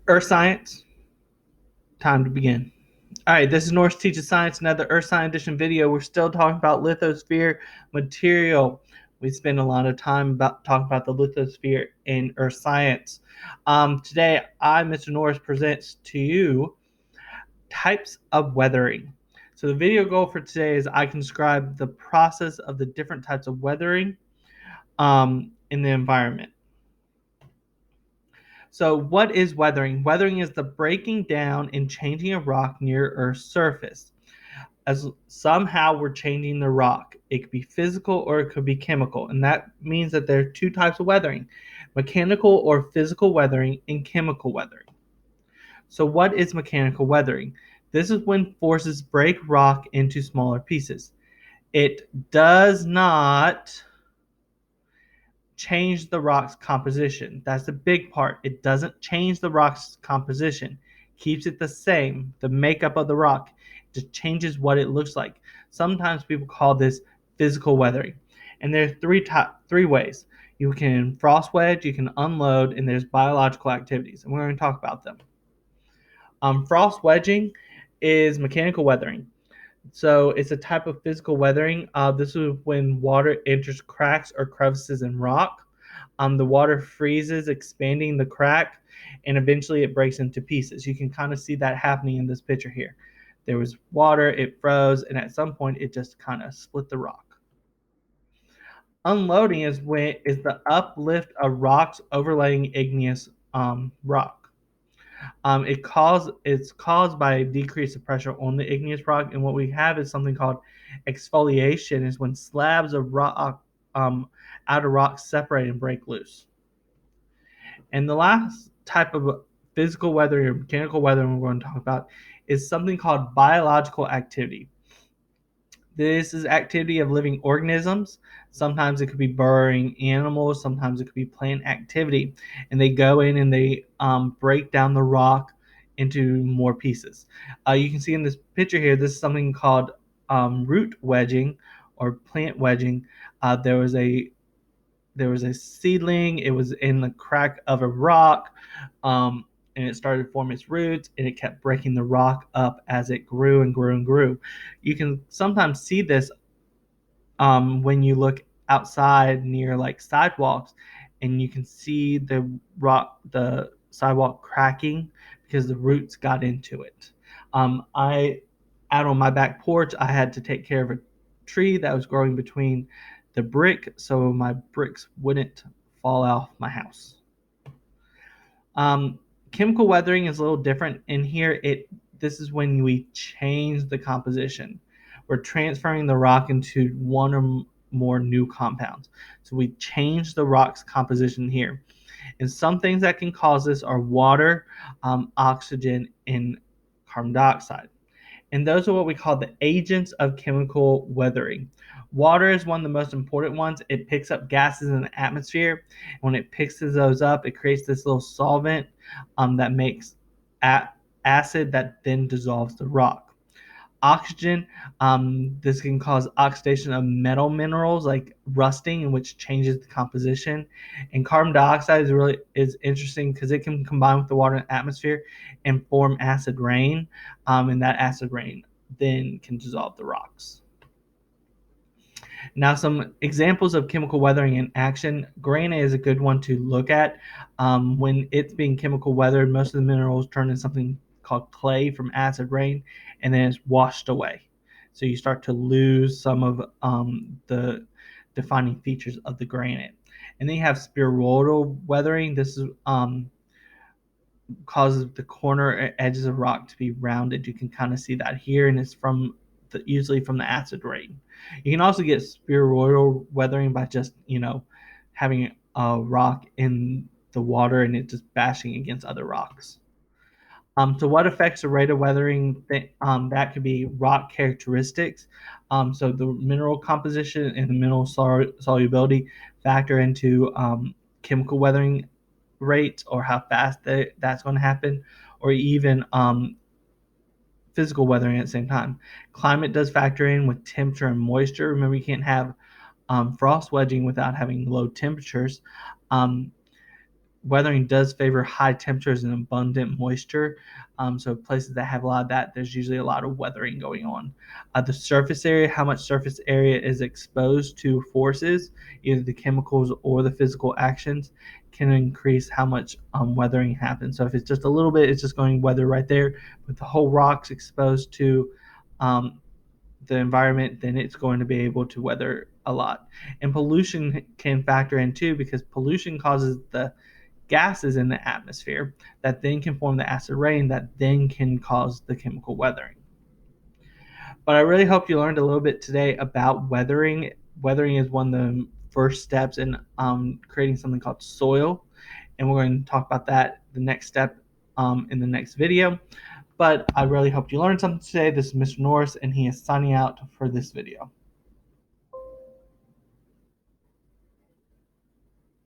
Earth science, time to begin. All right, this is Norris Teaches Science, another Earth Science Edition video. We're still talking about lithosphere material. We spend a lot of time talking about the lithosphere in Earth science. Today, Mr. Norris, presents to you types of weathering. So the video goal for today is I can describe the process of the different types of weathering in the environment. So, what is weathering? Weathering is the breaking down and changing a rock near Earth's surface. As somehow we're changing the rock. It could be physical or it could be chemical. And that means that there are two types of weathering: mechanical or physical weathering and chemical weathering. So, what is mechanical weathering? This is when forces break rock into smaller pieces. It does not change the rock's composition. That's the big part. It doesn't change the rock's composition. Keeps it the same, the makeup of the rock. It just changes what it looks like. Sometimes people call this physical weathering. And there's three ways. You can frost wedge, you can unload, and there's biological activities. And we're going to talk about them. Frost wedging is mechanical weathering. So it's a type of physical weathering. This is when water enters cracks or crevices in rock. The water freezes, expanding the crack, and eventually it breaks into pieces. You can kind of see that happening in this picture here. There was water, it froze, and at some point it just kind of split the rock. Unloading is the uplift of rocks overlaying igneous rock. It's caused by a decrease of pressure on the igneous rock, and what we have is something called exfoliation, is when slabs of rock out of rock separate and break loose. And the last type of physical weathering or mechanical weathering we're going to talk about is something called biological activity. This is activity of living organisms. Sometimes it could be burrowing animals. Sometimes it could be plant activity. And they go in and they break down the rock into more pieces. You can see in this picture here, this is something called root wedging or plant wedging. There was a seedling. It was in the crack of a rock. And it started to form its roots, and it kept breaking the rock up as it grew and grew and grew. You can sometimes see this when you look outside near like sidewalks, and you can see the sidewalk cracking because the roots got into it. I Out on my back porch, I had to take care of a tree that was growing between the brick, so my bricks wouldn't fall off my house. Um, Chemical weathering is a little different. In here, this is when we change the composition. We're transferring the rock into one or more new compounds. So we change the rock's composition here. And some things that can cause this are water, oxygen, and carbon dioxide. And those are what we call the agents of chemical weathering. Water is one of the most important ones. It picks up gases in the atmosphere. When it picks those up, it creates this little solvent that makes acid that then dissolves the rock. Oxygen, this can cause oxidation of metal minerals like rusting, which changes the composition. And carbon dioxide is interesting because it can combine with the water in the atmosphere and form acid rain, and that acid rain then can dissolve the rocks. Now, some examples of chemical weathering in action. Granite is a good one to look at. When it's being chemical weathered, most of the minerals turn into something called clay from acid rain, and then it's washed away. So you start to lose some of the defining features of the granite. And then you have spheroidal weathering. This is causes the corner edges of rock to be rounded. You can kind of see that here, and it's usually from the acid rain. You can also get spheroidal weathering by just having a rock in the water and it just bashing against other rocks. So what affects the rate of weathering? That could be rock characteristics. So the mineral composition and the mineral solubility factor into chemical weathering rate or how fast that's going to happen, or even physical weathering at the same time. Climate does factor in with temperature and moisture. Remember, you can't have frost wedging without having low temperatures. Um, weathering does favor high temperatures and abundant moisture. So places that have a lot of that, there's usually a lot of weathering going on. The surface area, how much surface area is exposed to forces, either the chemicals or the physical actions, can increase how much weathering happens. So if it's just a little bit, it's just going to weather right there. But the whole rock's exposed to um, the environment, then it's going to be able to weather a lot. And pollution can factor in too, because pollution causes the gases in the atmosphere that then can form the acid rain that then can cause the chemical weathering. But I really hope you learned a little bit today about weathering. Weathering is one of the first steps in creating something called soil, and we're going to talk about that, the next step, in the next video. But I really hope you learned something today. This is Mr. Norris, and he is signing out for this video.